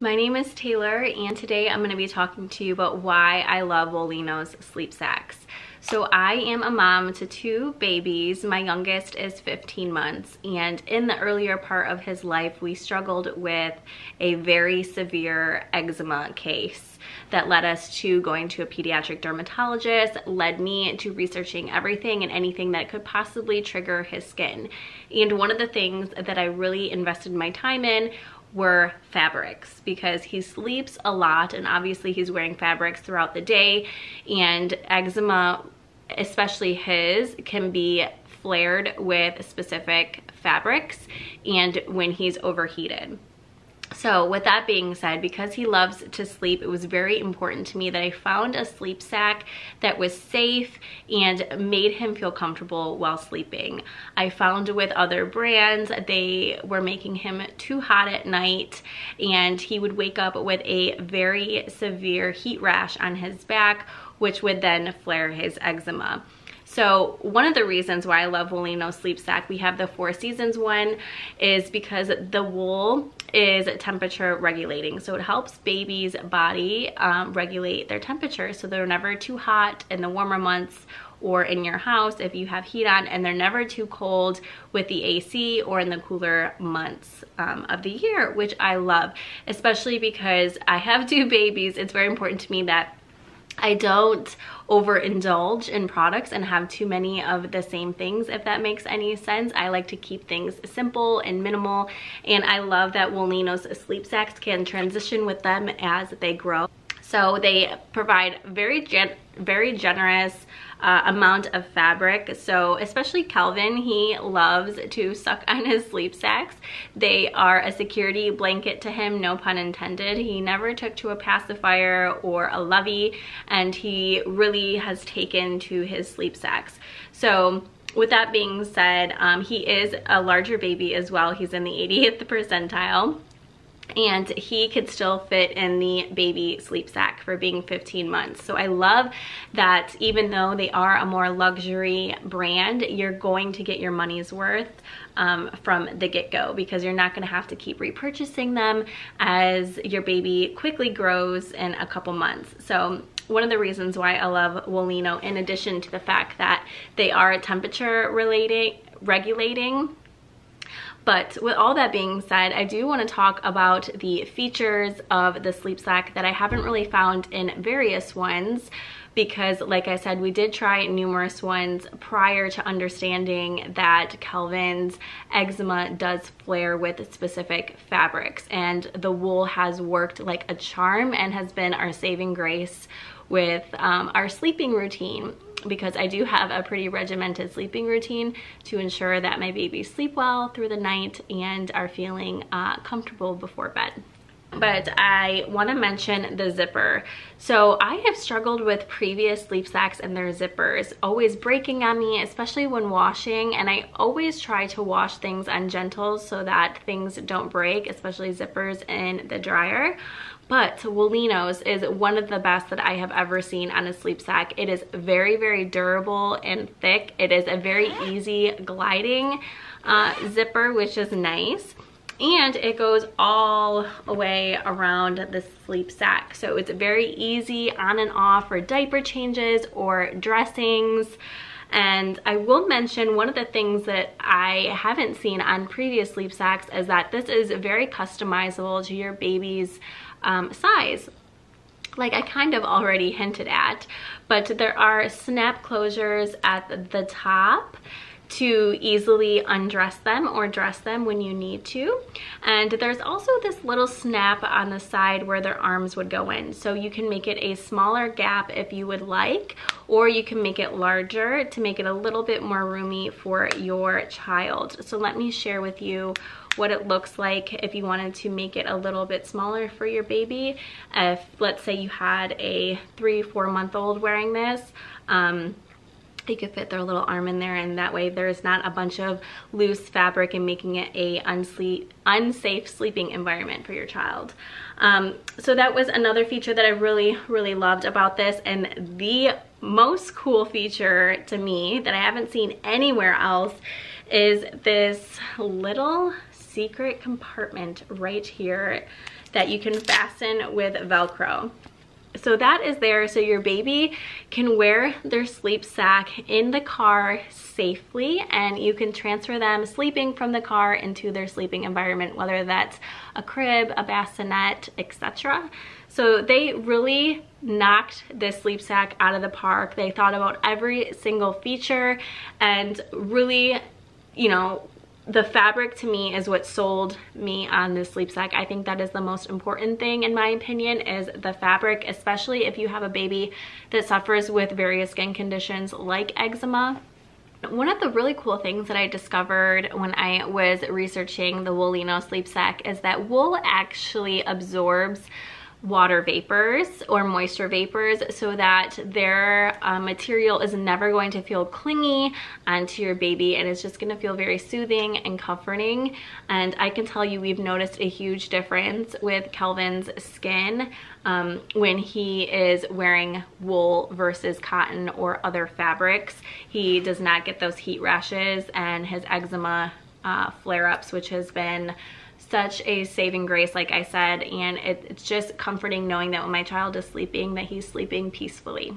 My name is Taylor, and today I'm going to be talking to you about why I love Woolino's sleep sacks. So I am a mom to two babies. My youngest is 15 months, and in the earlier part of his life we struggled with a very severe eczema case that led us to going to a pediatric dermatologist, led me to researching everything and anything that could possibly trigger his skin. And one of the things that I really invested my time in were fabrics, because he sleeps a lot and obviously he's wearing fabrics throughout the day, and eczema, especially his, can be flared with specific fabrics and when he's overheated. So with that being said, because he loves to sleep, it was very important to me that I found a sleep sack that was safe and made him feel comfortable while sleeping. I found with other brands, they were making him too hot at night and he would wake up with a very severe heat rash on his back, which would then flare his eczema. So one of the reasons why I love Woolino sleep sack, we have the 4 Seasons one, is because the wool is temperature regulating. So it helps baby's body regulate their temperature so they're never too hot in the warmer months or in your house if you have heat on, and they're never too cold with the AC or in the cooler months of the year, which I love, especially because I have 2 babies. It's very important to me that I don't overindulge in products and have too many of the same things, if that makes any sense. I like to keep things simple and minimal, and I love that Woolino's sleep sacks can transition with them as they grow. So they provide very generous amount of fabric. So especially Calvin, he loves to suck on his sleep sacks. They are a security blanket to him, no pun intended. He never took to a pacifier or a lovey, and he really has taken to his sleep sacks. So with that being said, he is a larger baby as well. He's in the 80th percentile. And he could still fit in the baby sleep sack for being 15 months. So I love that even though they are a more luxury brand, you're going to get your money's worth from the get-go, because you're not going to have to keep repurchasing them as your baby quickly grows in a couple months. So one of the reasons why I love Woolino, in addition to the fact that they are temperature regulating. But with all that being said, I do want to talk about the features of the sleep sack that I haven't really found in various ones, because like I said, we did try numerous ones prior to understanding that Calvin's eczema does flare with specific fabrics, and the wool has worked like a charm and has been our saving grace with our sleeping routine, because I do have a pretty regimented sleeping routine to ensure that my babies sleep well through the night and are feeling comfortable before bed. But I want to mention the zipper. So I have struggled with previous sleep sacks and their zippers always breaking on me, especially when washing, and I always try to wash things on gentles so that things don't break, especially zippers in the dryer. But Woolino's is one of the best that I have ever seen on a sleep sack. It is very, very durable and thick. It is a very easy gliding zipper, which is nice. And it goes all the way around the sleep sack. So it's very easy on and off for diaper changes or dressings. And I will mention, one of the things that I haven't seen on previous sleep sacks is that this is very customizable to your baby's size, like I kind of already hinted at, but there are snap closures at the top to easily undress them or dress them when you need to. And there's also this little snap on the side where their arms would go in. So you can make it a smaller gap if you would like, or you can make it larger to make it a little bit more roomy for your child. So let me share with you what it looks like if you wanted to make it a little bit smaller for your baby. If, let's say, you had a 3-4 month old wearing this, you could fit their little arm in there, and that way there's not a bunch of loose fabric and making it a unsafe sleeping environment for your child. So that was another feature that I really, really loved about this. And the most cool feature to me that I haven't seen anywhere else is this little secret compartment right here that you can fasten with Velcro. So that is there so your baby can wear their sleep sack in the car safely, and you can transfer them sleeping from the car into their sleeping environment, whether that's a crib, a bassinet, etc. So they really knocked this sleep sack out of the park. They thought about every single feature, and really, you know, the fabric to me is what sold me on this sleep sack. I think that is the most important thing, in my opinion, is the fabric, especially if you have a baby that suffers with various skin conditions like eczema. One of the really cool things that I discovered when I was researching the Woolino sleep sack is that wool actually absorbs water vapors or moisture vapors, so that their material is never going to feel clingy onto your baby, and it's just going to feel very soothing and comforting. And I can tell you, we've noticed a huge difference with Kelvin's skin when he is wearing wool versus cotton or other fabrics. He does not get those heat rashes and his eczema flare-ups, which has been such a saving grace, like I said, and it's just comforting knowing that when my child is sleeping, that he's sleeping peacefully.